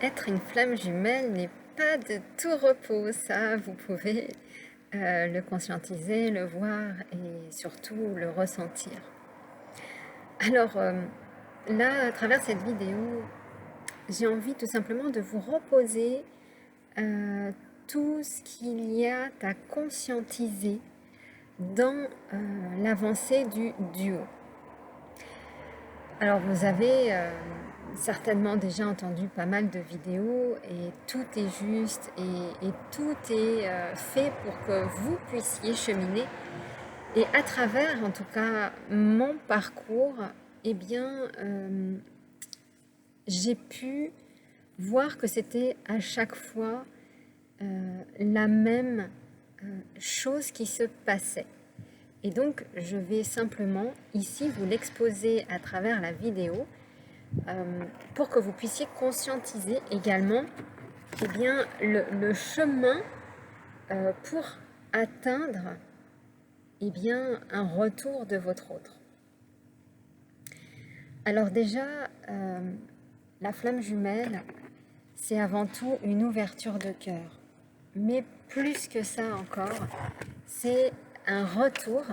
Être une flamme jumelle n'est pas de tout repos, ça vous pouvez le conscientiser, le voir et surtout le ressentir. Alors là, à travers cette vidéo, j'ai envie tout simplement de vous reposer tout ce qu'il y a à conscientiser dans l'avancée du duo. Alors vous avez certainement déjà entendu pas mal de vidéos et tout est juste et tout est fait pour que vous puissiez cheminer. Et à travers en tout cas mon parcours, eh bien j'ai pu voir que c'était à chaque fois la même chose qui se passait. Et donc, je vais simplement ici vous l'exposer à travers la vidéo pour que vous puissiez conscientiser également eh bien, le chemin pour atteindre eh bien, un retour de votre autre. Alors déjà, la flamme jumelle, c'est avant tout une ouverture de cœur. Mais plus que ça encore, c'est un retour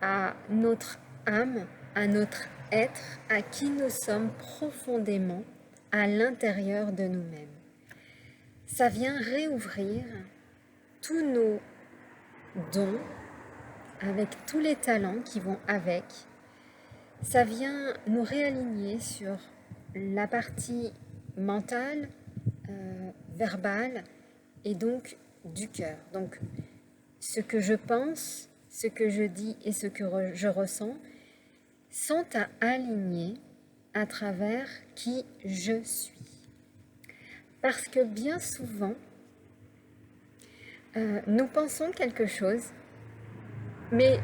à notre âme, à notre être, à qui nous sommes profondément à l'intérieur de nous-mêmes. Ça vient réouvrir tous nos dons, avec tous les talents qui vont avec. Ça vient nous réaligner sur la partie mentale, verbale et donc du cœur. Donc ce que je pense, ce que je dis et ce que je ressens sont à aligner à travers qui je suis. Parce que bien souvent, nous pensons quelque chose, mais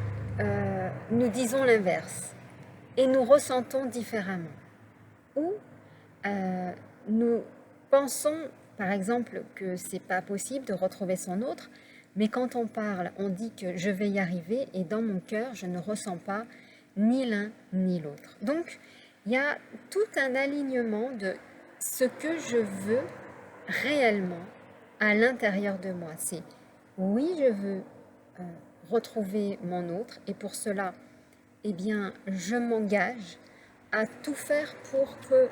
nous disons l'inverse et nous ressentons différemment. Ou nous pensons, par exemple, que c'est pas possible de retrouver son autre, mais quand on parle, on dit que je vais y arriver et dans mon cœur, je ne ressens pas ni l'un ni l'autre. Donc, il y a tout un alignement de ce que je veux réellement à l'intérieur de moi. C'est oui, je veux retrouver mon autre et pour cela, eh bien, je m'engage à tout faire pour que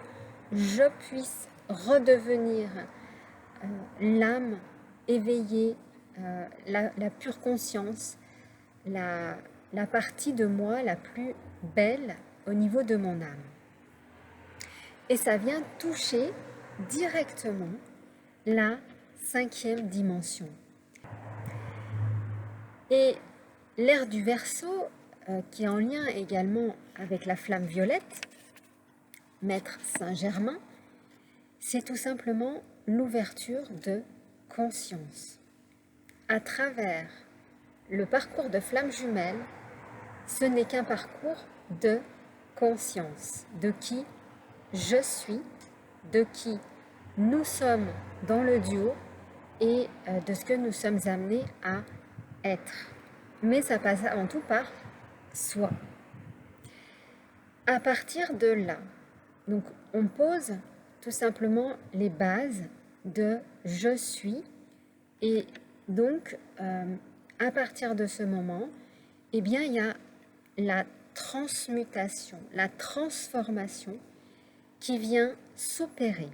je puisse redevenir l'âme éveillée, la pure conscience, la partie de moi la plus belle au niveau de mon âme. Et ça vient toucher directement la 5e dimension. Et l'ère du Verseau, qui est en lien également avec la flamme violette, Maître Saint-Germain, c'est tout simplement l'ouverture de conscience. À travers le parcours de flamme jumelle, ce n'est qu'un parcours de conscience, de qui je suis, de qui nous sommes dans le duo et de ce que nous sommes amenés à être. Mais ça passe avant tout par soi. À partir de là, donc on pose tout simplement les bases de je suis et donc à partir de ce moment, eh bien il y a la transmutation, la transformation qui vient s'opérer.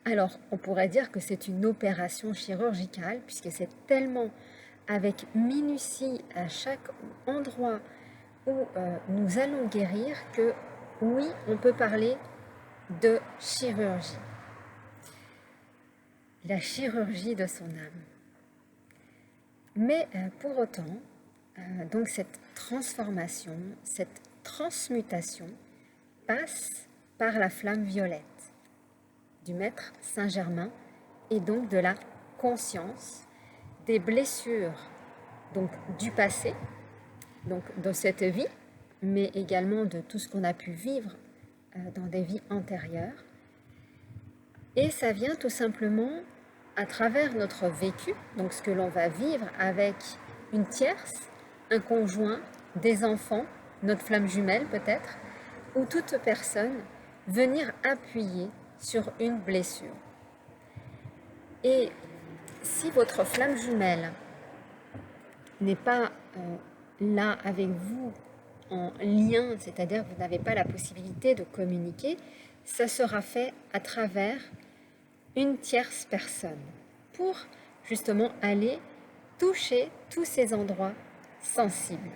Alors, on pourrait dire que c'est une opération chirurgicale, puisque c'est tellement avec minutie à chaque endroit où nous allons guérir que oui, on peut parler de chirurgie. La chirurgie de son âme. Mais pour autant, donc cette transformation, cette transmutation passe par la flamme violette du Maître Saint-Germain et donc de la conscience des blessures donc du passé, donc de cette vie, mais également de tout ce qu'on a pu vivre dans des vies antérieures. Et ça vient tout simplement à travers notre vécu, donc ce que l'on va vivre avec une tierce, un conjoint, des enfants, notre flamme jumelle peut-être, ou toute personne venir appuyer sur une blessure. Et si votre flamme jumelle n'est pas là avec vous en lien, c'est-à-dire que vous n'avez pas la possibilité de communiquer, ça sera fait à travers une tierce personne pour justement aller toucher tous ces endroits sensibles.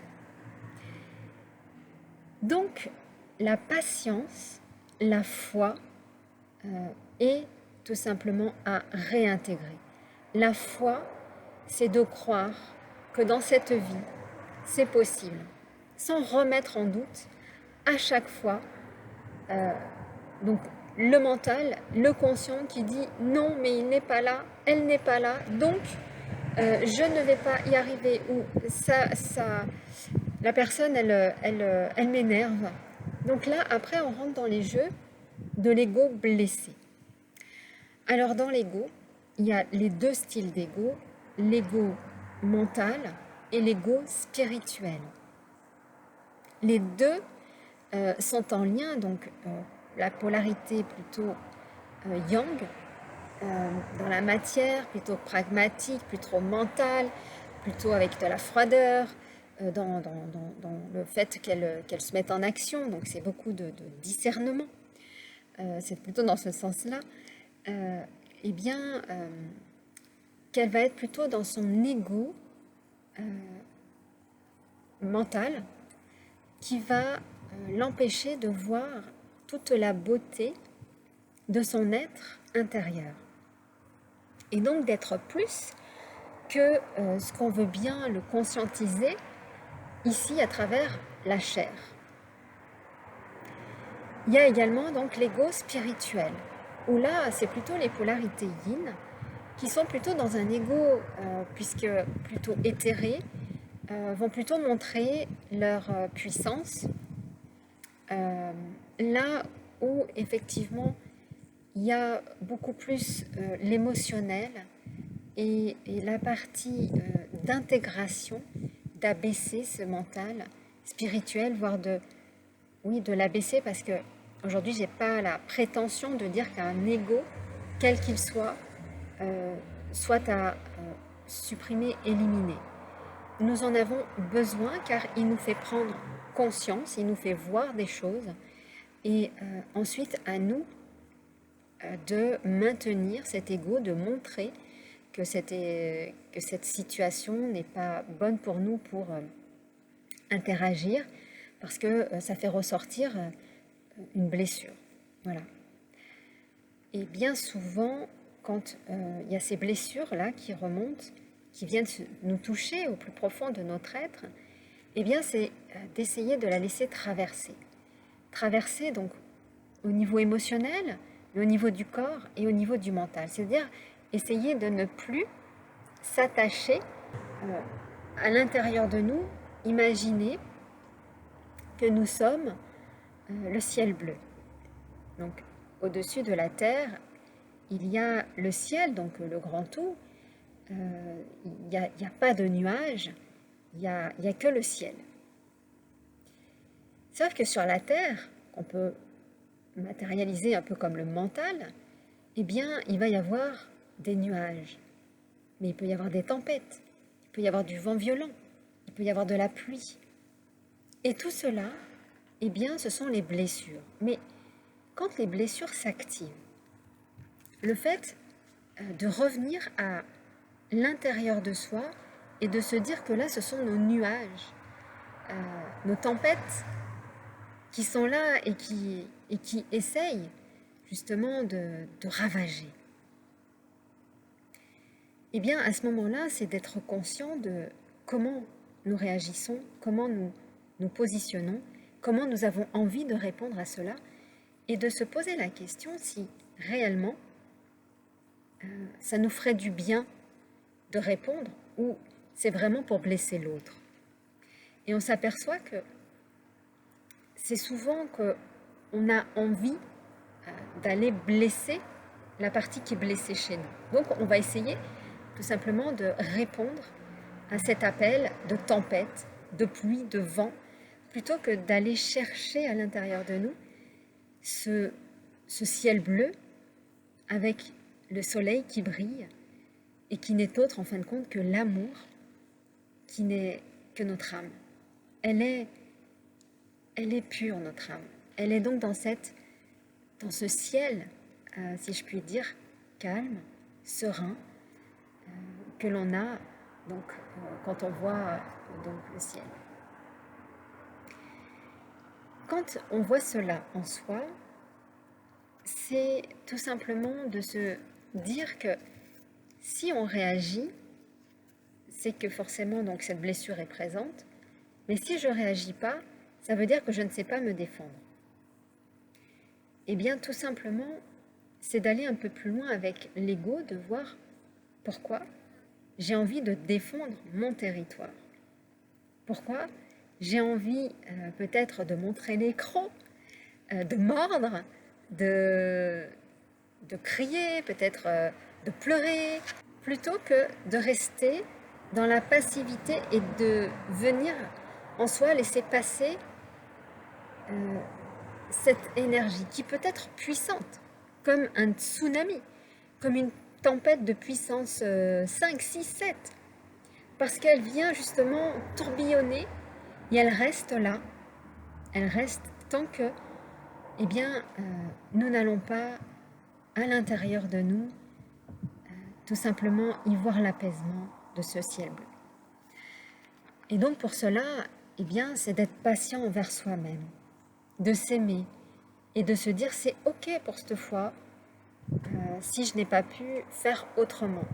Donc, la patience, la foi est tout simplement à réintégrer. La foi, c'est de croire que dans cette vie, c'est possible, sans remettre en doute à chaque fois donc le mental, le conscient qui dit non mais il n'est pas là, elle n'est pas là, donc je ne vais pas y arriver, ou la personne elle m'énerve. Donc là après on rentre dans les jeux de l'ego blessé. Alors dans l'ego, il y a les deux styles d'ego, l'ego mental et l'ego spirituel. Les deux sont en lien, donc la polarité plutôt yang, dans la matière, plutôt pragmatique, plutôt mentale, plutôt avec de la froideur, dans le fait qu'elle se mette en action, donc c'est beaucoup de discernement, c'est plutôt dans ce sens-là, eh bien, qu'elle va être plutôt dans son ego mental, qui va l'empêcher de voir toute la beauté de son être intérieur. Et donc d'être plus que ce qu'on veut bien le conscientiser ici à travers la chair. Il y a également donc l'ego spirituel, où là c'est plutôt les polarités yin qui sont plutôt dans un ego puisque plutôt éthéré, vont plutôt montrer leur puissance, là où effectivement il y a beaucoup plus l'émotionnel et la partie d'intégration, d'abaisser ce mental spirituel, voire de l'abaisser, parce que aujourd'hui j'ai pas la prétention de dire qu'un ego, quel qu'il soit à supprimer, éliminer. Nous en avons besoin car il nous fait prendre conscience, il nous fait voir des choses, et ensuite à nous de maintenir cet ego, de montrer que cette situation n'est pas bonne pour nous pour interagir, parce que ça fait ressortir une blessure. Voilà. Et bien souvent, quand il y a ces blessures-là qui remontent, qui viennent nous toucher au plus profond de notre être, eh bien c'est d'essayer de la laisser traverser. Traverser donc au niveau émotionnel, mais au niveau du corps et au niveau du mental. C'est-à-dire essayer de ne plus s'attacher à l'intérieur de nous, imaginer que nous sommes le ciel bleu. Donc au-dessus de la terre, il y a le ciel, donc le grand tout. Il n'y a pas de nuages, il n'y a que le ciel. Sauf que sur la terre, qu'on peut matérialiser un peu comme le mental, eh bien, il va y avoir des nuages. Mais il peut y avoir des tempêtes, il peut y avoir du vent violent, il peut y avoir de la pluie. Et tout cela, eh bien, ce sont les blessures. Mais quand les blessures s'activent, le fait de revenir à l'intérieur de soi et de se dire que là, ce sont nos nuages, nos tempêtes qui sont là et qui essayent justement de ravager. Eh bien, à ce moment-là, c'est d'être conscient de comment nous réagissons, comment nous positionnons, comment nous avons envie de répondre à cela, et de se poser la question si réellement ça nous ferait du bien de répondre ou c'est vraiment pour blesser l'autre. Et on s'aperçoit que c'est souvent qu'on a envie d'aller blesser la partie qui est blessée chez nous. Donc on va essayer tout simplement de répondre à cet appel de tempête, de pluie, de vent, plutôt que d'aller chercher à l'intérieur de nous ce ce ciel bleu avec le soleil qui brille et qui n'est autre en fin de compte que l'amour qui n'est que notre âme. Elle est pure, notre âme. Elle est donc dans ce ciel, si je puis dire, calme, serein, que l'on a donc, quand on voit donc, le ciel. Quand on voit cela en soi, c'est tout simplement de se dire que si on réagit, c'est que forcément donc, cette blessure est présente, mais si je ne réagis pas, ça veut dire que je ne sais pas me défendre. Eh bien, tout simplement, c'est d'aller un peu plus loin avec l'ego, de voir pourquoi j'ai envie de défendre mon territoire. Pourquoi j'ai envie peut-être de montrer les crocs, de mordre, de crier, peut-être de pleurer, plutôt que de rester dans la passivité et de venir en soi laisser passer cette énergie qui peut être puissante, comme un tsunami, comme une tempête de puissance 5, 6, 7, parce qu'elle vient justement tourbillonner et elle reste là, elle reste tant que, eh bien, nous n'allons pas à l'intérieur de nous tout simplement y voir l'apaisement de ce ciel bleu. Et donc pour cela, eh bien, c'est d'être patient envers soi-même, de s'aimer et de se dire c'est ok pour cette fois si je n'ai pas pu faire autrement.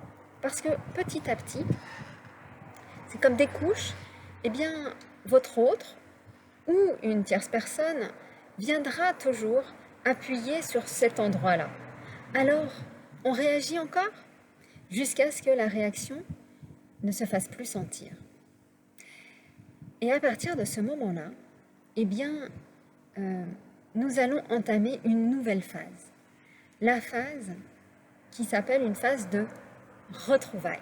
Parce que petit à petit, c'est comme des couches, eh bien, votre autre ou une tierce personne viendra toujours appuyer sur cet endroit-là. Alors, on réagit encore jusqu'à ce que la réaction ne se fasse plus sentir. Et à partir de ce moment-là, eh bien, nous allons entamer une nouvelle phase. La phase qui s'appelle une phase de retrouvailles.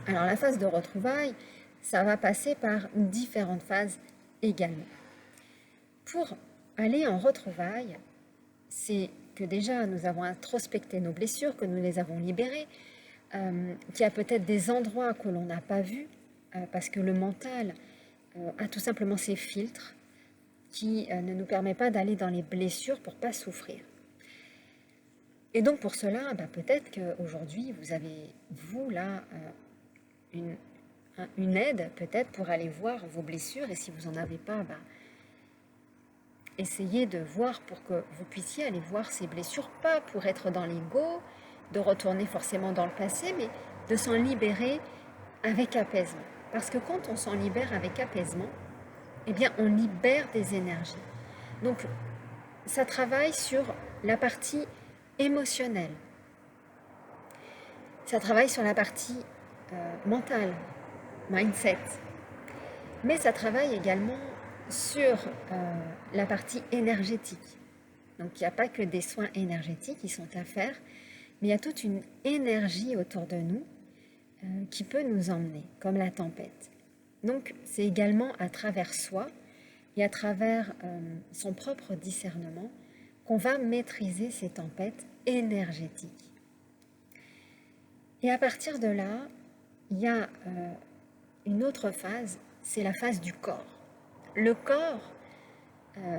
Alors la phase de retrouvailles, ça va passer par différentes phases également. Pour aller en retrouvailles, c'est que déjà nous avons introspecté nos blessures, que nous les avons libérées, qu'il y a peut-être des endroits que l'on n'a pas vus, parce que le mental a tout simplement ces filtres qui ne nous permettent pas d'aller dans les blessures pour ne pas souffrir. Et donc pour cela, peut-être qu'aujourd'hui, vous avez, vous, là, une aide peut-être pour aller voir vos blessures, et si vous n'en avez pas, essayez de voir pour que vous puissiez aller voir ces blessures, pas pour être dans l'ego, de retourner forcément dans le passé, mais de s'en libérer avec apaisement. Parce que quand on s'en libère avec apaisement, eh bien on libère des énergies. Donc ça travaille sur la partie émotionnelle, ça travaille sur la partie mentale, mindset, mais ça travaille également sur la partie énergétique. Donc il n'y a pas que des soins énergétiques qui sont à faire, mais il y a toute une énergie autour de nous qui peut nous emmener, comme la tempête. Donc c'est également à travers soi et à travers son propre discernement qu'on va maîtriser ces tempêtes énergétiques. Et à partir de là, il y a une autre phase, c'est la phase du corps. Le corps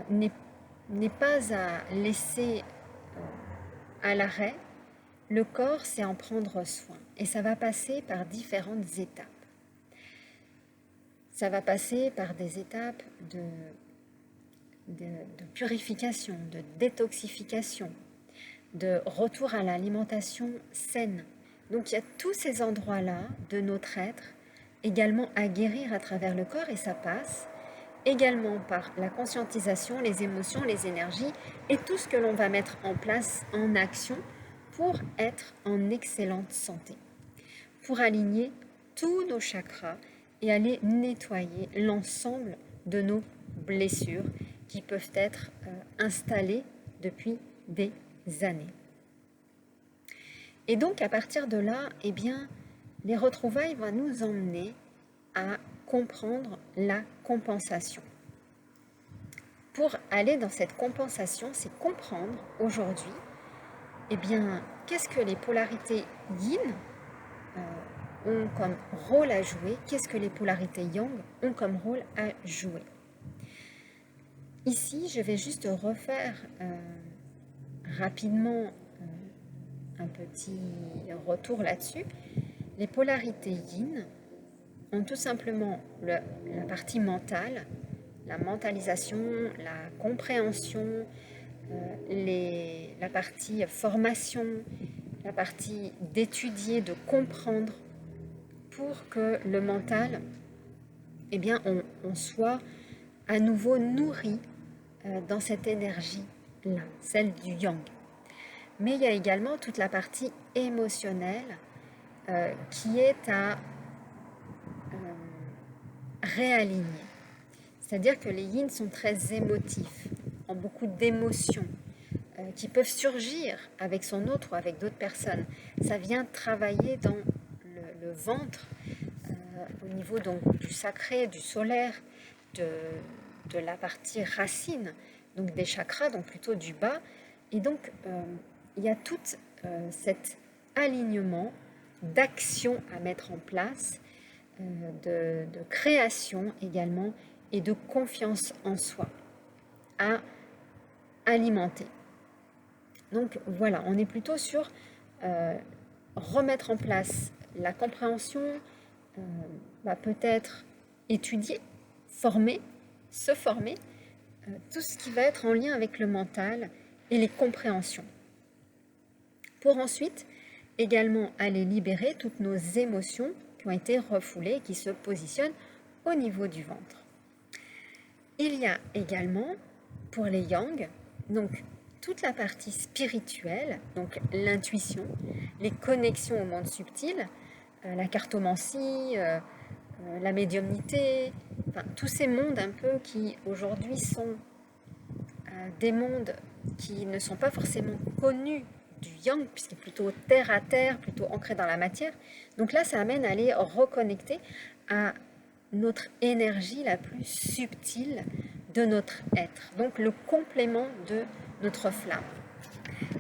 n'est pas à laisser à l'arrêt. Le corps, c'est en prendre soin. Et ça va passer par différentes étapes. Ça va passer par des étapes de purification, de détoxification, de retour à l'alimentation saine. Donc il y a tous ces endroits-là de notre être également à guérir à travers le corps, et ça passe également par la conscientisation, les émotions, les énergies et tout ce que l'on va mettre en place en action pour être en excellente santé, pour aligner tous nos chakras et aller nettoyer l'ensemble de nos blessures qui peuvent être installées depuis des années. Et donc à partir de là, eh bien, les retrouvailles vont nous emmener à comprendre la compensation. pour aller dans cette compensation, c'est comprendre aujourd'hui, eh bien, qu'est-ce que les polarités yin ont comme rôle à jouer, qu'est-ce que les polarités yang ont comme rôle à jouer. Ici, je vais juste refaire rapidement un petit retour là-dessus. Les polarités yin ont tout simplement la partie mentale, la mentalisation, la compréhension, la partie formation, la partie d'étudier, de comprendre, pour que le mental, eh bien, on soit à nouveau nourri dans cette énergie-là, celle du yang. Mais il y a également toute la partie émotionnelle qui est à réaligner. C'est-à-dire que les yin sont très émotifs, ont beaucoup d'émotions qui peuvent surgir avec son autre ou avec d'autres personnes. Ça vient travailler dans le ventre, au niveau donc du sacré, du solaire, de la partie racine, donc des chakras, donc plutôt du bas. Et donc, il y a tout cet alignement d'action à mettre en place, de création également, et de confiance en soi à alimenter. Donc voilà, on est plutôt sur remettre en place la compréhension, peut-être étudier, former, se former, tout ce qui va être en lien avec le mental et les compréhensions. Pour ensuite également aller libérer toutes nos émotions qui ont été refoulées, qui se positionnent au niveau du ventre. Il y a également, pour les yang, donc toute la partie spirituelle, donc l'intuition, les connexions au monde subtil, la cartomancie, la médiumnité, tous ces mondes un peu qui aujourd'hui sont des mondes qui ne sont pas forcément connus du yang, puisqu'il est plutôt terre à terre, plutôt ancré dans la matière. Donc là, ça amène à aller reconnecter à notre énergie la plus subtile de notre être, donc le complément de notre flamme.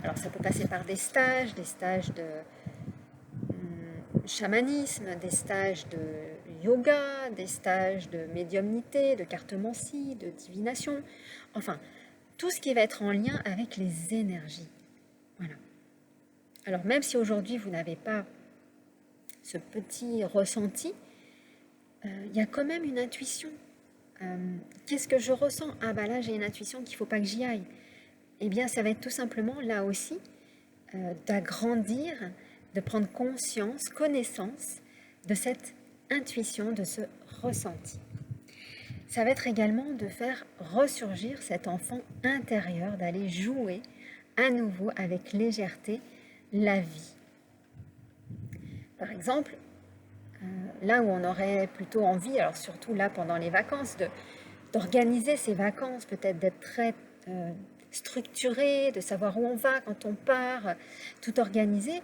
Alors ça peut passer par des stages de chamanisme, des stages de yoga, des stages de médiumnité, de cartomancie, de divination, enfin, tout ce qui va être en lien avec les énergies. Voilà. Alors même si aujourd'hui vous n'avez pas ce petit ressenti, il y a quand même une intuition. Qu'est-ce que je ressens? Ah bah là j'ai une intuition qu'il ne faut pas que j'y aille. Eh bien ça va être tout simplement là aussi d'agrandir, de prendre conscience, connaissance de cette intuition, de ce ressenti. Ça va être également de faire ressurgir cet enfant intérieur, d'aller jouer à nouveau avec légèreté la vie. Par exemple, là où on aurait plutôt envie, alors surtout là pendant les vacances, d'organiser ses vacances, peut-être d'être très structuré, de savoir où on va quand on part, tout organiser,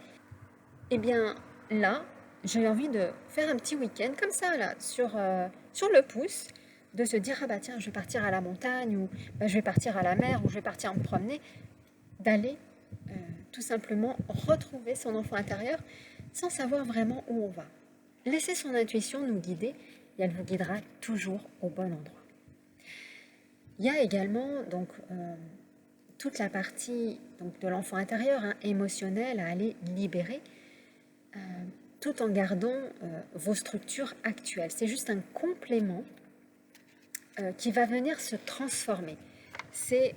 eh bien là, j'ai envie de faire un petit week-end comme ça, là, sur le pouce, de se dire, ah bah tiens, je vais partir à la montagne, ou bah, je vais partir à la mer, ou je vais partir me promener, d'aller tout simplement retrouver son enfant intérieur sans savoir vraiment où on va. Laissez son intuition nous guider et elle vous guidera toujours au bon endroit. Il y a également donc toute la partie donc, de l'enfant intérieur, émotionnel, à aller libérer, tout en gardant vos structures actuelles. C'est juste un complément qui va venir se transformer. C'est,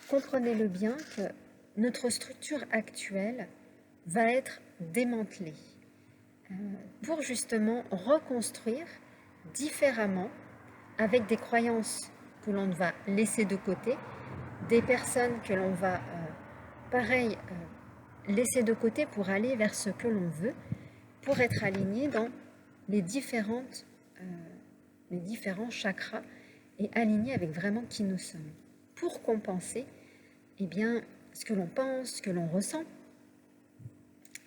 comprenez-le bien, que notre structure actuelle va être démantelée pour justement reconstruire différemment avec des croyances que l'on va laisser de côté, des personnes que l'on va, laisser de côté pour aller vers ce que l'on veut, pour être aligné dans les différents chakras et aligné avec vraiment qui nous sommes, pour compenser bien, ce que l'on pense, ce que l'on ressent,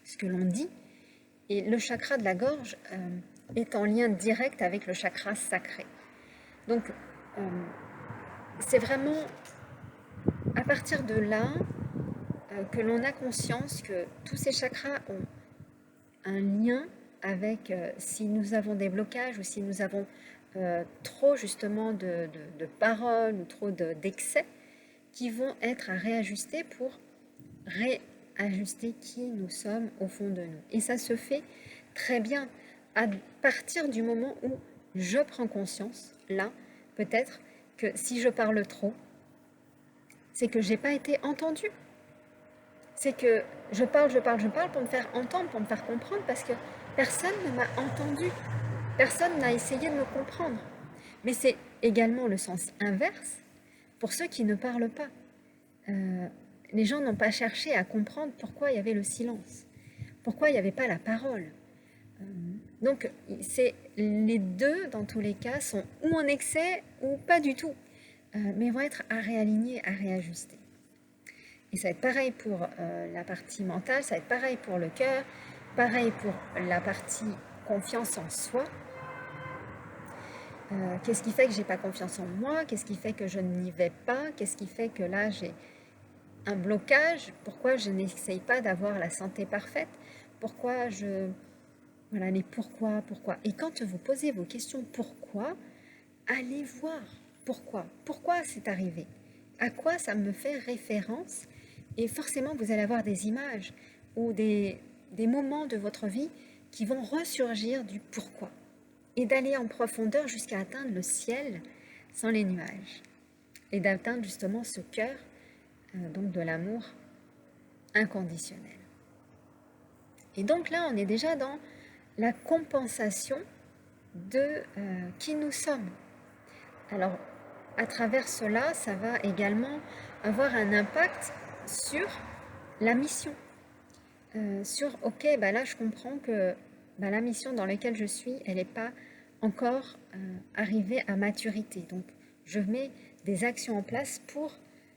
ce que l'on dit. Et le chakra de la gorge est en lien direct avec le chakra sacré. Donc, c'est vraiment à partir de là que l'on a conscience que tous ces chakras ont un lien avec si nous avons des blocages ou si nous avons trop justement de paroles ou trop d'excès qui vont être à réajuster pour réajuster qui nous sommes au fond de nous. Et ça se fait très bien à partir du moment où je prends conscience, là, peut-être que si je parle trop, c'est que j'ai pas été entendue. C'est que je parle pour me faire entendre, pour me faire comprendre, parce que personne ne m'a entendu. Personne n'a essayé de me comprendre. Mais c'est également le sens inverse pour ceux qui ne parlent pas. Les gens n'ont pas cherché à comprendre pourquoi il y avait le silence, pourquoi il n'y avait pas la parole. Donc, les deux, dans tous les cas, sont ou en excès ou pas du tout, mais vont être à réaligner, à réajuster. Et ça va être pareil pour la partie mentale, ça va être pareil pour le cœur, pareil pour la partie confiance en soi. Qu'est-ce qui fait que j'ai pas confiance en moi? Qu'est-ce qui fait que je n'y vais pas? Qu'est-ce qui fait que là j'ai un blocage? Pourquoi je n'essaye pas d'avoir la santé parfaite? Pourquoi Voilà, les pourquoi? Et quand vous posez vos questions pourquoi, allez voir pourquoi. Pourquoi c'est arrivé? À quoi ça me fait référence? Et forcément, vous allez avoir des images ou des moments de votre vie qui vont ressurgir du pourquoi. Et d'aller en profondeur jusqu'à atteindre le ciel sans les nuages. Et d'atteindre justement ce cœur, donc de l'amour inconditionnel. Et donc là, on est déjà dans la compensation de qui nous sommes. Alors, à travers cela, ça va également avoir un impact sur la mission. Ok, là je comprends que la mission dans laquelle je suis, elle n'est pas encore arrivée à maturité. Donc, je mets des actions en place pour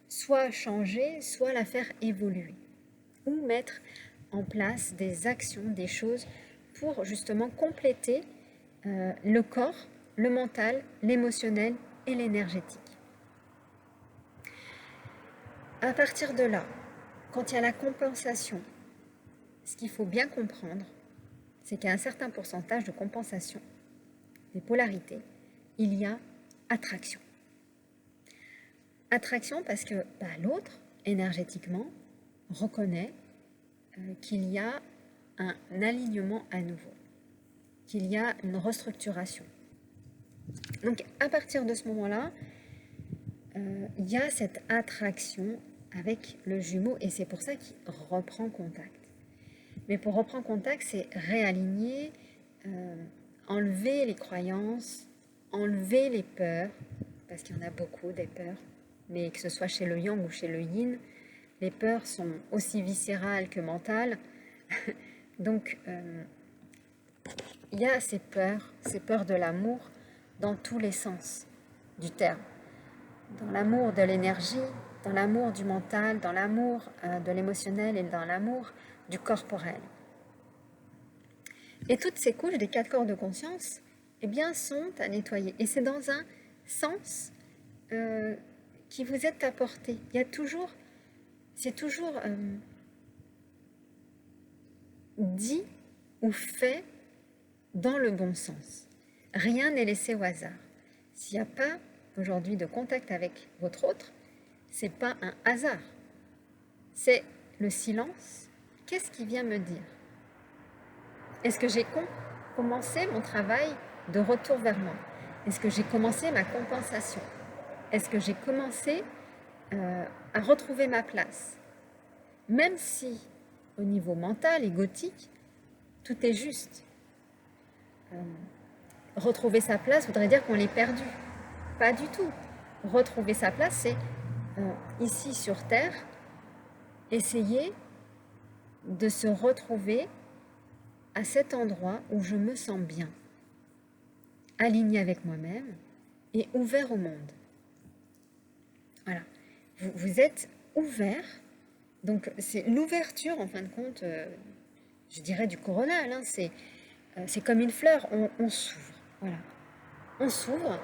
soit changer, soit la faire évoluer. Ou mettre en place des actions, des choses pour justement compléter le corps, le mental, l'émotionnel et l'énergétique. À partir de là, quand il y a la compensation, ce qu'il faut bien comprendre, c'est qu'à un certain pourcentage de compensation, des polarités, il y a attraction. Attraction parce que l'autre, énergétiquement, reconnaît qu'il y a un alignement à nouveau, qu'il y a une restructuration. Donc à partir de ce moment-là, il y a cette attraction avec le jumeau et c'est pour ça qu'il reprend contact. Mais pour reprendre contact, c'est réaligner, enlever les croyances, enlever les peurs, parce qu'il y en a beaucoup des peurs, mais que ce soit chez le yang ou chez le yin, les peurs sont aussi viscérales que mentales. Donc, il y a ces peurs de l'amour dans tous les sens du terme. Dans l'amour de l'énergie, dans l'amour du mental, dans l'amour de l'émotionnel et dans l'amour du corporel. Et toutes ces couches des 4 corps de conscience, sont à nettoyer. Et c'est dans un sens qui vous est apporté. C'est toujours dit ou fait dans le bon sens. Rien n'est laissé au hasard. S'il n'y a pas aujourd'hui de contact avec votre autre, c'est pas un hasard. C'est le silence. Qu'est-ce qui vient me dire? Est-ce que j'ai commencé mon travail de retour vers moi? Est-ce que j'ai commencé ma compensation? Est-ce que j'ai commencé à retrouver ma place? Même si, au niveau mental, égotique, tout est juste. Retrouver sa place voudrait dire qu'on l'ait perdu. Pas du tout. Retrouver sa place, c'est ici sur Terre, essayer de se retrouver à cet endroit où je me sens bien, aligné avec moi-même et ouvert au monde. Voilà. Vous êtes ouvert, donc c'est l'ouverture en fin de compte, je dirais du coronal, hein, c'est comme une fleur, on s'ouvre, voilà. On s'ouvre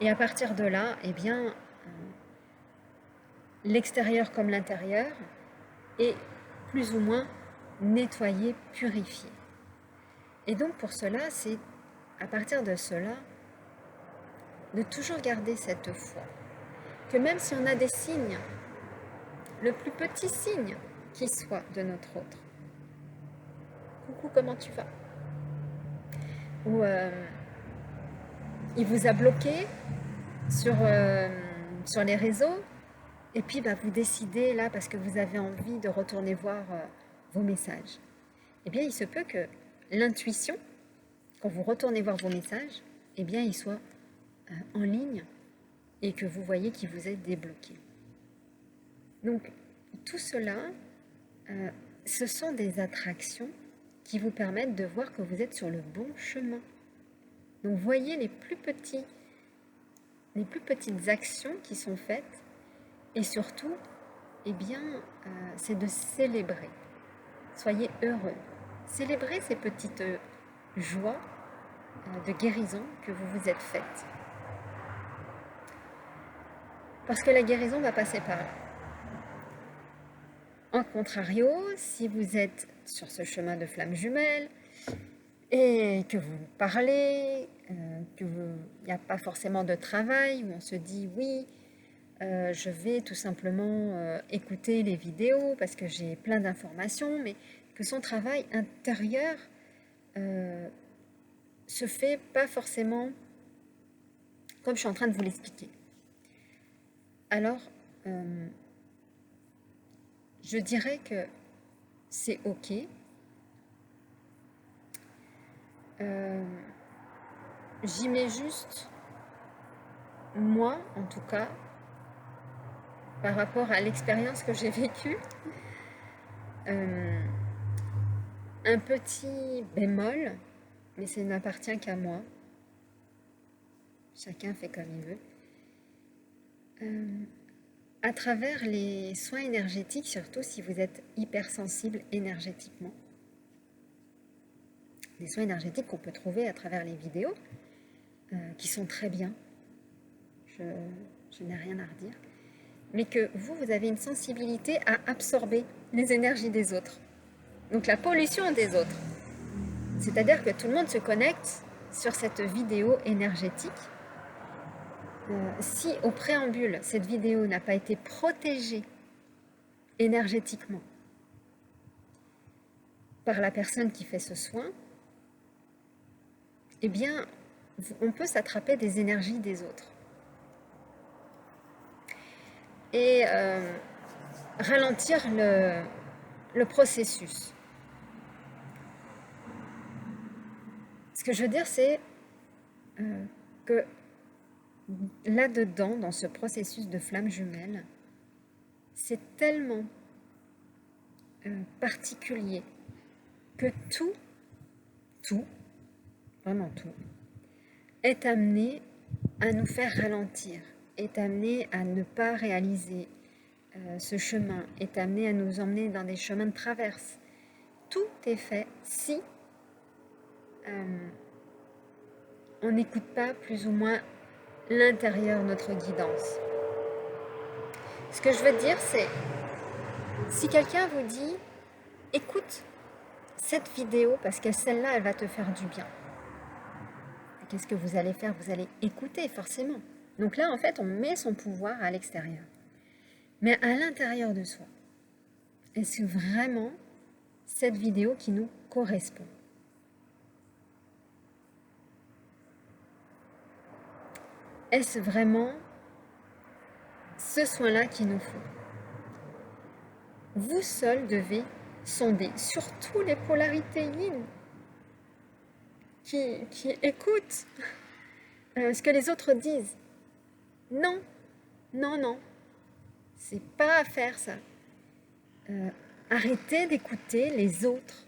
et à partir de là, l'extérieur comme l'intérieur est plus ou moins nettoyé, purifié. Et donc pour cela, c'est à partir de cela, de toujours garder cette foi. Que même si on a des signes, le plus petit signe qui soit de notre autre. Coucou, comment tu vas? Ou il vous a bloqué sur les réseaux, et puis vous décidez là parce que vous avez envie de retourner voir vos messages. Eh bien, il se peut que l'intuition, quand vous retournez voir vos messages, eh bien, il soit en ligne et que vous voyez qu'il vous est débloqué. Donc, tout cela, ce sont des attractions qui vous permettent de voir que vous êtes sur le bon chemin. Donc, voyez les plus petites actions qui sont faites et surtout, eh bien, c'est de célébrer. Soyez heureux. Célébrez ces petites joies de guérison que vous vous êtes faites. Parce que la guérison va passer par là. En contrario, si vous êtes sur ce chemin de flamme jumelle et que vous parlez, qu'il n'y a pas forcément de travail, où on se dit oui, je vais tout simplement écouter les vidéos parce que j'ai plein d'informations, mais que son travail intérieur se fait pas forcément comme je suis en train de vous l'expliquer. Alors, je dirais que c'est ok. J'y mets juste, moi en tout cas, par rapport à l'expérience que j'ai vécue, un petit bémol, mais ça n'appartient qu'à moi. Chacun fait comme il veut. À travers les soins énergétiques, surtout si vous êtes hypersensible énergétiquement, des soins énergétiques qu'on peut trouver à travers les vidéos, qui sont très bien, je n'ai rien à redire, mais que vous avez une sensibilité à absorber les énergies des autres. Donc la pollution des autres. C'est-à-dire que tout le monde se connecte sur cette vidéo énergétique. Si au préambule, cette vidéo n'a pas été protégée énergétiquement par la personne qui fait ce soin, eh bien, on peut s'attraper des énergies des autres. Et ralentir le processus. Ce que je veux dire, c'est que là-dedans, dans ce processus de flamme jumelle, c'est tellement particulier que tout, vraiment tout, est amené à nous faire ralentir, est amené à ne pas réaliser ce chemin, est amené à nous emmener dans des chemins de traverse. Tout est fait si on n'écoute pas plus ou moins l'intérieur de notre guidance. Ce que je veux dire, c'est si quelqu'un vous dit écoute cette vidéo parce que celle-là, elle va te faire du bien. Qu'est-ce que vous allez faire? Vous allez écouter forcément. Donc là, en fait, on met son pouvoir à l'extérieur. Mais à l'intérieur de soi, est-ce vraiment cette vidéo qui nous correspond? Est-ce vraiment ce soin-là qu'il nous faut? Vous seul devez sonder, surtout les polarités yin, qui écoutent ce que les autres disent. Non, non, non, c'est pas à faire ça. Arrêtez d'écouter les autres.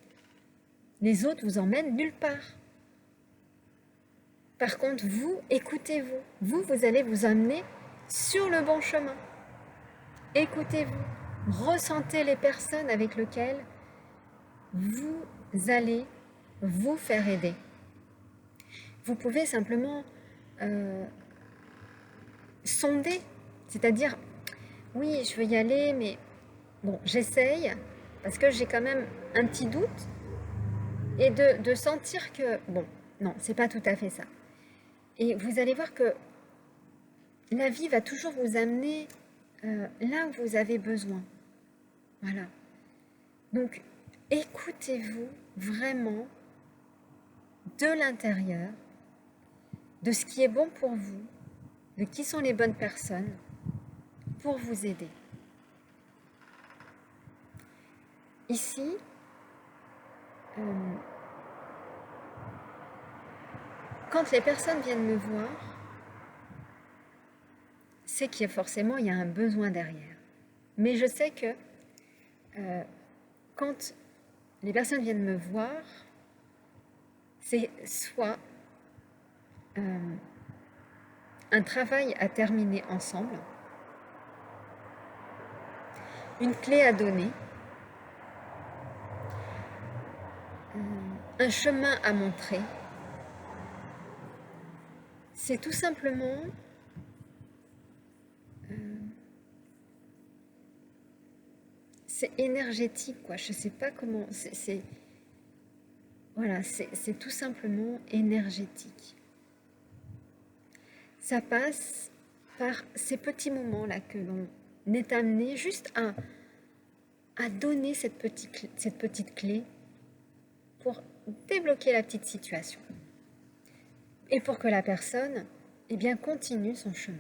Les autres vous emmènent nulle part. Par contre, vous, écoutez-vous. Vous allez vous amener sur le bon chemin. Écoutez-vous. Ressentez les personnes avec lesquelles vous allez vous faire aider. Vous pouvez simplement sonder, c'est-à-dire, oui, je veux y aller, mais bon, j'essaye, parce que j'ai quand même un petit doute, et de sentir que, bon, non, c'est pas tout à fait ça. Et vous allez voir que la vie va toujours vous amener là où vous avez besoin. Voilà. Donc, écoutez-vous vraiment de l'intérieur, de ce qui est bon pour vous, de qui sont les bonnes personnes pour vous aider. Ici, quand les personnes viennent me voir, c'est qu'il y a forcément il y a un besoin derrière. Mais je sais que quand les personnes viennent me voir, c'est soit un travail à terminer ensemble, une clé à donner, un chemin à montrer. C'est tout simplement c'est énergétique, quoi. Je sais pas comment. Voilà, c'est tout simplement énergétique. Ça passe par ces petits moments-là que l'on est amené juste à donner cette petite clé pour débloquer la petite situation et pour que la personne eh bien, continue son chemin.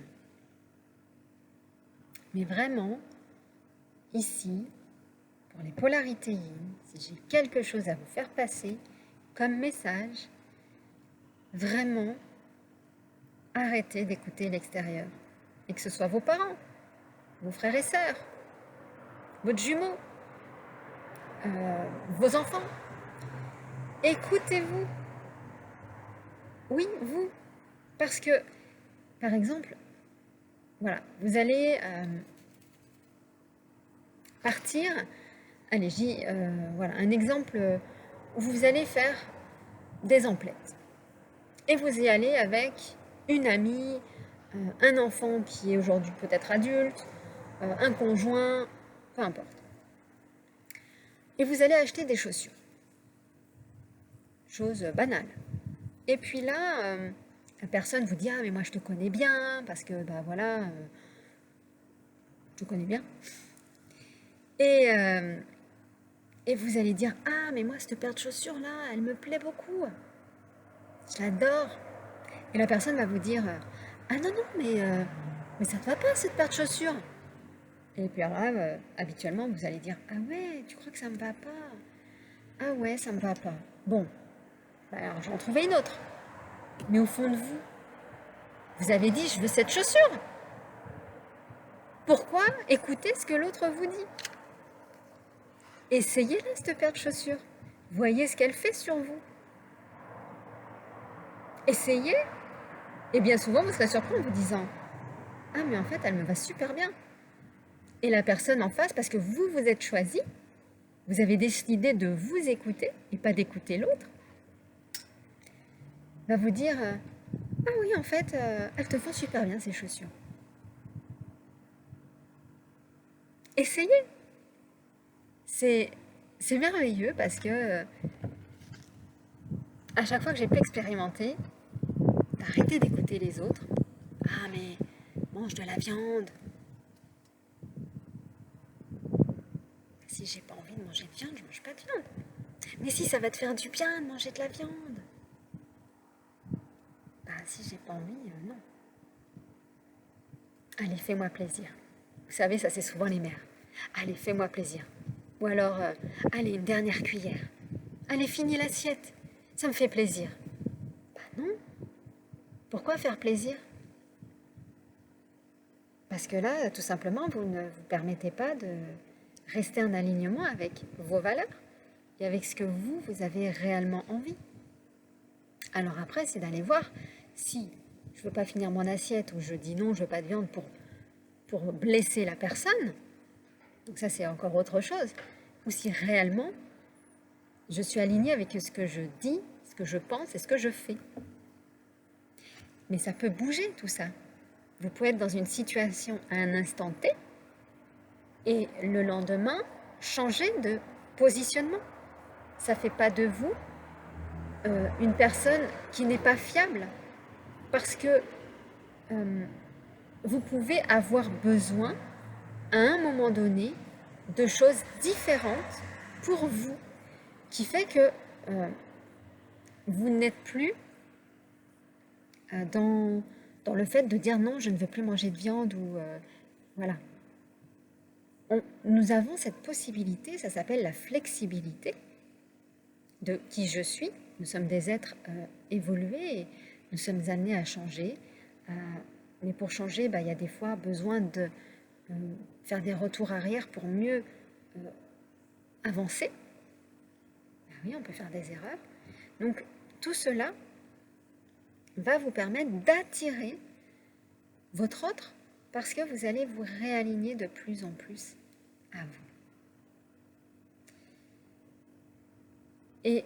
Mais vraiment, ici, pour les polarités yin, si j'ai quelque chose à vous faire passer comme message, vraiment, arrêtez d'écouter l'extérieur. Et que ce soit vos parents, vos frères et sœurs, votre jumeau, vos enfants. Écoutez-vous. Oui, vous. Parce que, par exemple, voilà, vous allez partir. Allez, voilà, un exemple où vous allez faire des emplettes. Et vous y allez avec une amie, un enfant qui est aujourd'hui peut-être adulte, un conjoint, peu importe. Et vous allez acheter des chaussures. Chose banale. Et puis là, la personne vous dit « Ah, mais moi je te connais bien, parce que, bah voilà, je te connais bien. » Et vous allez dire « Ah, mais moi cette paire de chaussures-là, elle me plaît beaucoup. Je l'adore. » Et la personne va vous dire « Ah non, non, mais ça te va pas cette paire de chaussures. » Et puis alors là, habituellement, vous allez dire « Ah ouais, tu crois que ça me va pas? Ah ouais, ça me va pas. Bon, bah alors j'en trouvais une autre. » Mais au fond de vous, vous avez dit « Je veux cette chaussure. » Pourquoi écouter ce que l'autre vous dit? Essayez-la, cette paire de chaussures. Voyez ce qu'elle fait sur vous. Essayez. Et bien souvent, vous serez surpris en vous disant « Ah, mais en fait, elle me va super bien. » Et la personne en face, parce que vous vous êtes choisi, vous avez décidé de vous écouter et pas d'écouter l'autre, va vous dire « Ah oui, en fait, elles te font super bien ces chaussures. » Essayez. C'est merveilleux parce que à chaque fois que j'ai pu expérimenter, d'arrêter d'écouter les autres. Ah mais mange de la viande. Si j'ai pas envie de manger de viande, je mange pas de viande. Mais si ça va te faire du bien de manger de la viande. Bah si j'ai pas envie, non. Allez, fais-moi plaisir. Vous savez, ça c'est souvent les mères. Allez, fais-moi plaisir. Ou alors, allez, une dernière cuillère. Allez, finis l'assiette. Ça me fait plaisir. Bah non. Pourquoi faire plaisir? Parce que là, tout simplement, vous ne vous permettez pas de rester en alignement avec vos valeurs et avec ce que vous avez réellement envie. Alors après, c'est d'aller voir si je ne veux pas finir mon assiette ou je dis non, je ne veux pas de viande pour blesser la personne. Donc ça, c'est encore autre chose. Ou si réellement, je suis alignée avec ce que je dis, ce que je pense et ce que je fais. Mais ça peut bouger tout ça. Vous pouvez être dans une situation à un instant T Et le lendemain, changez de positionnement. Ça ne fait pas de vous une personne qui n'est pas fiable, parce que vous pouvez avoir besoin à un moment donné de choses différentes pour vous, qui fait que vous n'êtes plus dans le fait de dire non, je ne veux plus manger de viande, ou voilà. Nous avons cette possibilité, ça s'appelle la flexibilité de qui je suis. Nous sommes des êtres évolués et nous sommes amenés à changer. Mais pour changer, il y a des fois besoin de faire des retours arrière pour mieux avancer. Oui, on peut faire des erreurs. Donc, tout cela va vous permettre d'attirer votre autre, parce que vous allez vous réaligner de plus en plus à vous. Et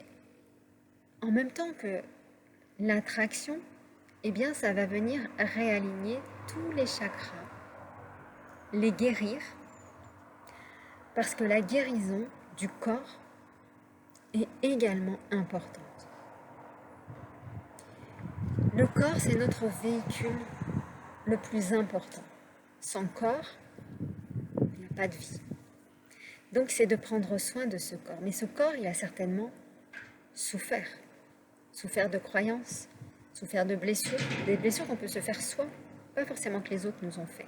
en même temps que l'attraction, eh bien, ça va venir réaligner tous les chakras, les guérir, parce que la guérison du corps est également importante. Le corps, c'est notre véhicule le plus important. Sans corps, il n'y a pas de vie. Donc, c'est de prendre soin de ce corps. Mais ce corps, il a certainement souffert. Souffert de croyances, souffert de blessures, des blessures qu'on peut se faire soi, pas forcément que les autres nous ont fait.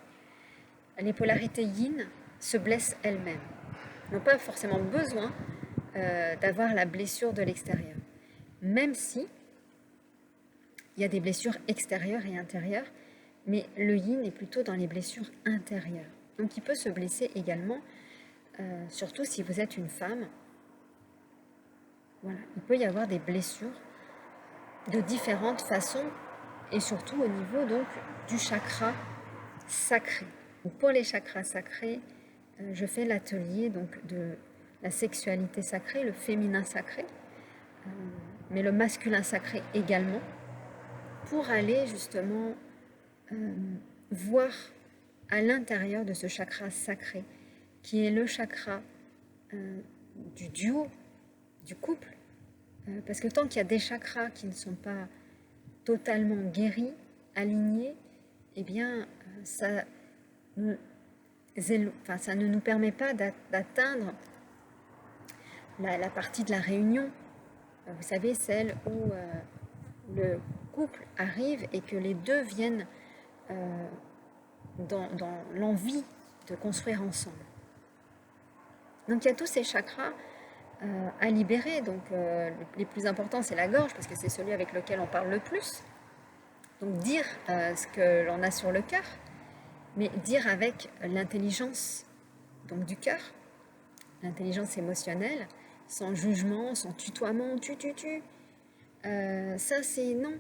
Les polarités yin se blessent elles-mêmes, n'ont pas forcément besoin d'avoir la blessure de l'extérieur. Même si il y a des blessures extérieures et intérieures, mais le yin est plutôt dans les blessures intérieures. Donc il peut se blesser également, surtout si vous êtes une femme. Voilà, il peut y avoir des blessures de différentes façons, et surtout au niveau donc du chakra sacré. Donc, pour les chakras sacrés, je fais l'atelier donc de la sexualité sacrée, le féminin sacré, mais le masculin sacré également, pour aller justement voir à l'intérieur de ce chakra sacré, qui est le chakra du duo, du couple, parce que tant qu'il y a des chakras qui ne sont pas totalement guéris, alignés, eh bien ça ne nous permet pas d'atteindre la partie de la réunion. Vous savez, celle où le couple arrive et que les deux viennent dans l'envie de construire ensemble. Donc il y a tous ces chakras à libérer. Donc les plus importants, c'est la gorge, parce que c'est celui avec lequel on parle le plus. Donc dire ce que l'on a sur le cœur, mais dire avec l'intelligence donc du cœur, l'intelligence émotionnelle, sans jugement, sans tutoiement, tu. Ça, c'est non.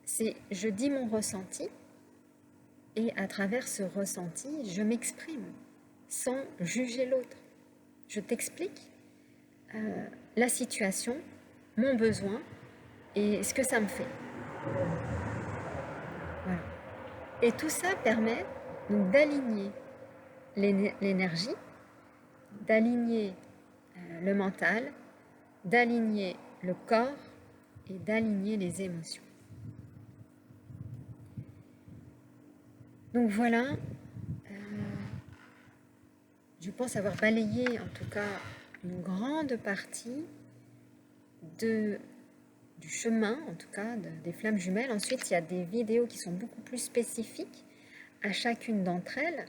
C'est je dis mon ressenti, et à travers ce ressenti, je m'exprime sans juger l'autre. Je t'explique la situation, mon besoin et ce que ça me fait. Voilà. Et tout ça permet donc d'aligner l'énergie, d'aligner le mental, d'aligner le corps et d'aligner les émotions. Donc voilà, je pense avoir balayé en tout cas une grande partie du chemin, en tout cas des flammes jumelles. Ensuite, il y a des vidéos qui sont beaucoup plus spécifiques à chacune d'entre elles,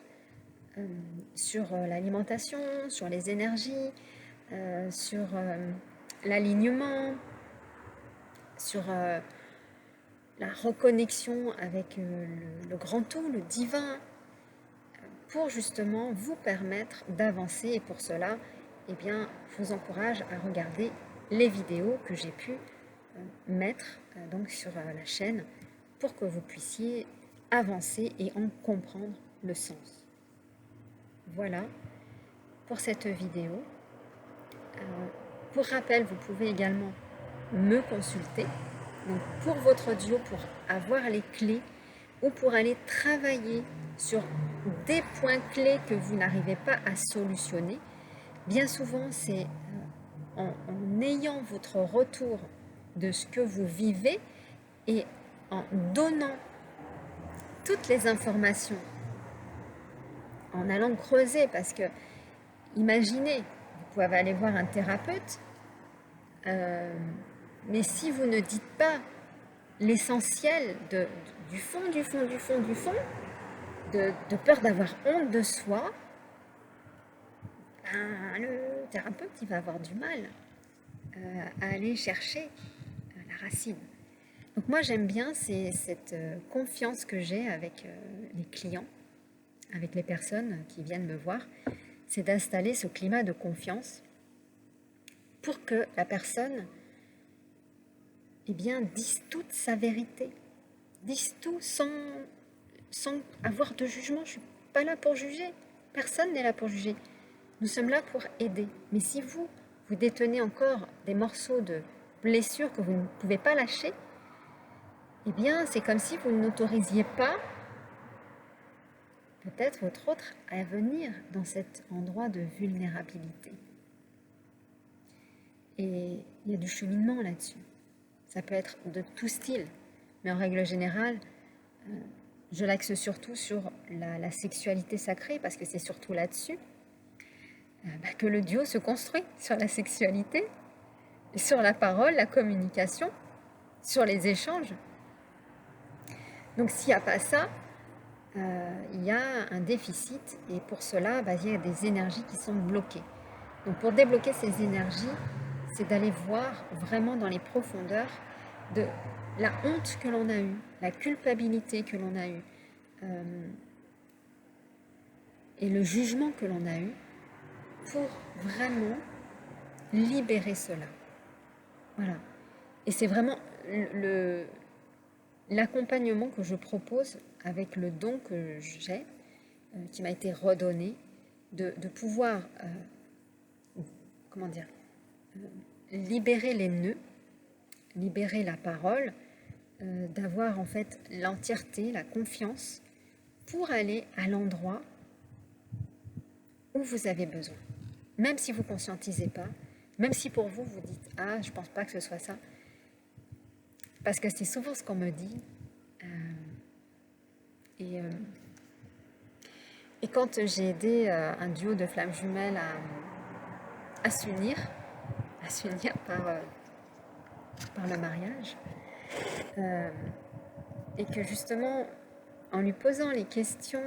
sur l'alimentation, sur les énergies, sur l'alignement, sur la reconnexion avec le grand tout, le divin, pour justement vous permettre d'avancer. Et pour cela, eh bien, je vous encourage à regarder les vidéos que j'ai pu mettre donc sur la chaîne, pour que vous puissiez avancer et en comprendre le sens. Voilà pour cette vidéo. Pour rappel, vous pouvez également me consulter donc pour votre duo, pour avoir les clés ou pour aller travailler sur des points clés que vous n'arrivez pas à solutionner, bien souvent c'est en ayant votre retour de ce que vous vivez et en donnant toutes les informations, en allant creuser, parce que imaginez, vous pouvez aller voir un thérapeute, mais si vous ne dites pas l'essentiel du fond, de peur d'avoir honte de soi, ben, le thérapeute il va avoir du mal à aller chercher la racine. Donc moi j'aime bien cette confiance que j'ai avec les clients, avec les personnes qui viennent me voir, c'est d'installer ce climat de confiance pour que la personne dise toute sa vérité, dise tout sans avoir de jugement. Je ne suis pas là pour juger, personne n'est là pour juger. Nous sommes là pour aider. Mais si vous détenez encore des morceaux de blessures que vous ne pouvez pas lâcher, c'est comme si vous n'autorisiez pas peut-être votre autre à venir dans cet endroit de vulnérabilité. Et il y a du cheminement là-dessus. Ça peut être de tout style, mais en règle générale, je l'axe surtout sur la sexualité sacrée, parce que c'est surtout là-dessus que le duo se construit, sur la sexualité, sur la parole, la communication, sur les échanges. Donc s'il n'y a pas ça, il y a un déficit, et pour cela, il y a des énergies qui sont bloquées. Donc pour débloquer ces énergies, c'est d'aller voir vraiment dans les profondeurs de la honte que l'on a eue, la culpabilité que l'on a eue, et le jugement que l'on a eu, pour vraiment libérer cela. Voilà. Et c'est vraiment l'accompagnement que je propose avec le don que j'ai, qui m'a été redonné, de pouvoir, libérer les nœuds, libérer la parole, d'avoir en fait l'entièreté, la confiance, pour aller à l'endroit où vous avez besoin. Même si vous ne conscientisez pas, même si pour vous, vous dites « Ah, je ne pense pas que ce soit ça », parce que c'est souvent ce qu'on me dit. Et quand j'ai aidé un duo de flammes jumelles à s'unir par le mariage, et que justement, en lui posant les questions,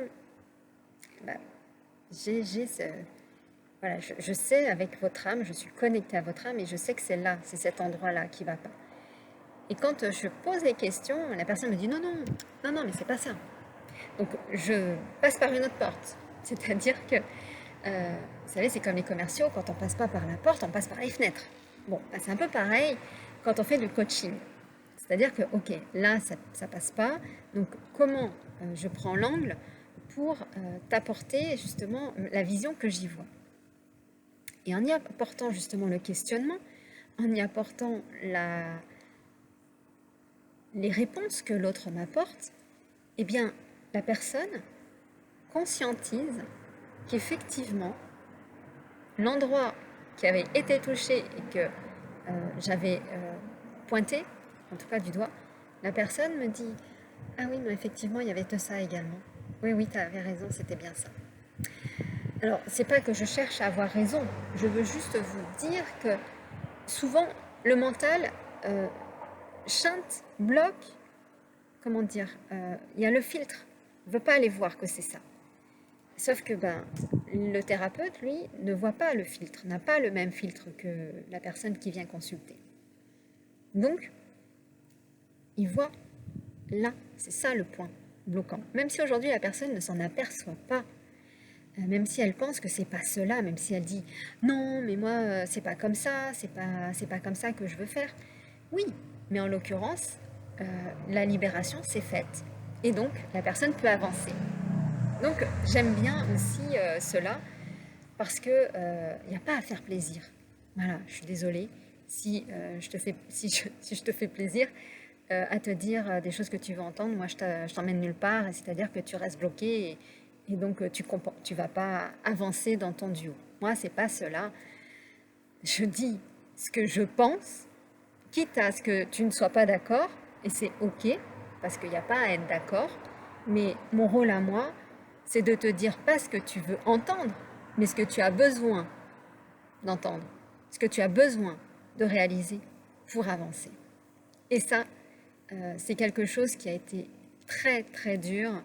je sais avec votre âme, je suis connectée à votre âme, et je sais que c'est cet endroit-là qui ne va pas. Et quand je pose les questions, la personne me dit non, mais c'est pas ça. Donc je passe par une autre porte. C'est-à-dire que, vous savez, c'est comme les commerciaux, quand on ne passe pas par la porte, on passe par les fenêtres. Bon, c'est un peu pareil quand on fait du coaching. C'est-à-dire que, ok, là, ça ne passe pas. Donc comment je prends l'angle pour t'apporter justement la vision que j'y vois. Et en y apportant justement le questionnement, en y apportant les réponses que l'autre m'apporte, la personne conscientise qu'effectivement, l'endroit qui avait été touché et que j'avais pointé, en tout cas du doigt, la personne me dit « Ah oui, mais effectivement, il y avait tout ça également. Oui, tu avais raison, c'était bien ça. » Alors, c'est pas que je cherche à avoir raison, je veux juste vous dire que souvent, le mental chante, bloque, il y a le filtre, ne veut pas aller voir que c'est ça. Sauf que le thérapeute, lui, ne voit pas le filtre, n'a pas le même filtre que la personne qui vient consulter. Donc, il voit là, c'est ça le point bloquant. Même si aujourd'hui la personne ne s'en aperçoit pas, même si elle pense que c'est pas cela, même si elle dit non, mais moi c'est pas comme ça, c'est pas comme ça que je veux faire. Oui, mais en l'occurrence, la libération s'est faite et donc la personne peut avancer. Donc j'aime bien aussi cela parce que il n'y a pas à faire plaisir. Voilà, je suis désolée si je te fais plaisir. à te dire des choses que tu veux entendre. Moi, je t'emmène nulle part, c'est-à-dire que tu restes bloqué et donc tu vas pas avancer dans ton duo. Moi, c'est pas cela. Je dis ce que je pense, quitte à ce que tu ne sois pas d'accord, et c'est ok, parce qu'il n'y a pas à être d'accord, mais mon rôle à moi, c'est de te dire pas ce que tu veux entendre, mais ce que tu as besoin d'entendre, ce que tu as besoin de réaliser pour avancer. Et ça, c'est quelque chose qui a été très très dur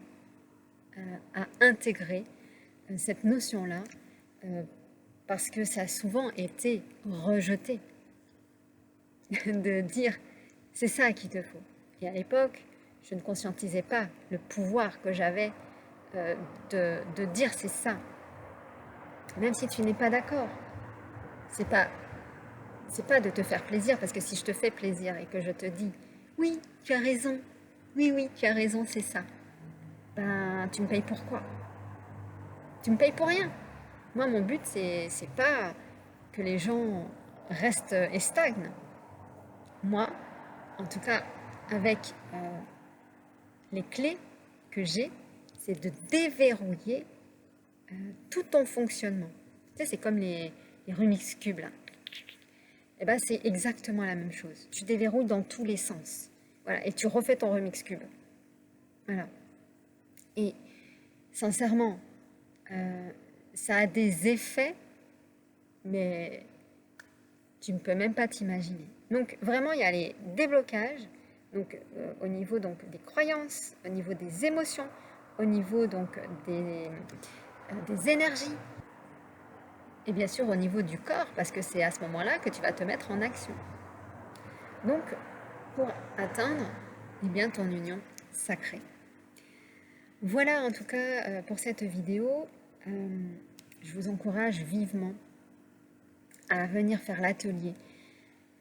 à intégrer, cette notion-là, parce que ça a souvent été rejeté, de dire c'est ça qu'il te faut. Et à l'époque, je ne conscientisais pas le pouvoir que j'avais de dire c'est ça. Même si tu n'es pas d'accord, c'est pas de te faire plaisir, parce que si je te fais plaisir et que je te dis oui, tu as raison, oui, tu as raison, c'est ça, ben tu me payes pour quoi? Tu me payes pour rien. Moi, mon but, c'est pas que les gens restent et stagnent. Moi, en tout cas, avec les clés que j'ai, c'est de déverrouiller tout ton fonctionnement. Tu sais, c'est comme les Rubik's Cube, là. Et ben, c'est exactement la même chose. Tu déverrouilles dans tous les sens. Voilà, et tu refais ton Rubik's Cube. Voilà. Et sincèrement, ça a des effets, mais tu ne peux même pas t'imaginer. Donc vraiment, il y a les déblocages, donc au niveau donc des croyances, au niveau des émotions, au niveau donc des énergies, et bien sûr au niveau du corps, parce que c'est à ce moment-là que tu vas te mettre en action. Donc, pour atteindre eh bien, ton union sacrée. Voilà en tout cas pour cette vidéo. Je vous encourage vivement à venir faire l'atelier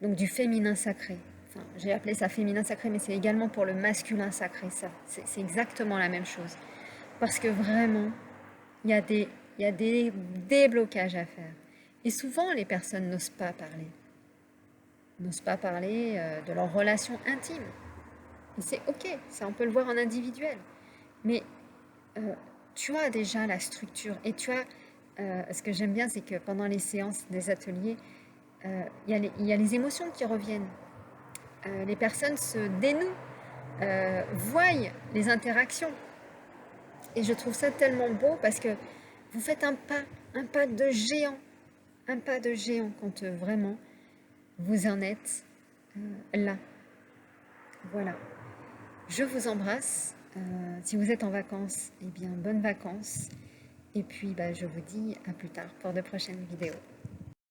donc du féminin sacré. Enfin, j'ai appelé ça féminin sacré, mais c'est également pour le masculin sacré. Ça, c'est exactement la même chose. Parce que vraiment, il y a des déblocages à faire. Et souvent, les personnes n'osent pas parler. N'osent pas parler de leurs relations intimes. Et c'est ok, ça on peut le voir en individuel. Mais tu as déjà la structure et tu as... ce que j'aime bien, c'est que pendant les séances des ateliers, il y a les émotions qui reviennent. Les personnes se dénouent, voient les interactions. Et je trouve ça tellement beau parce que vous faites un pas de géant, quand vraiment vous en êtes là. Voilà. Je vous embrasse. Si vous êtes en vacances, eh bien, bonnes vacances. Et puis, je vous dis à plus tard pour de prochaines vidéos.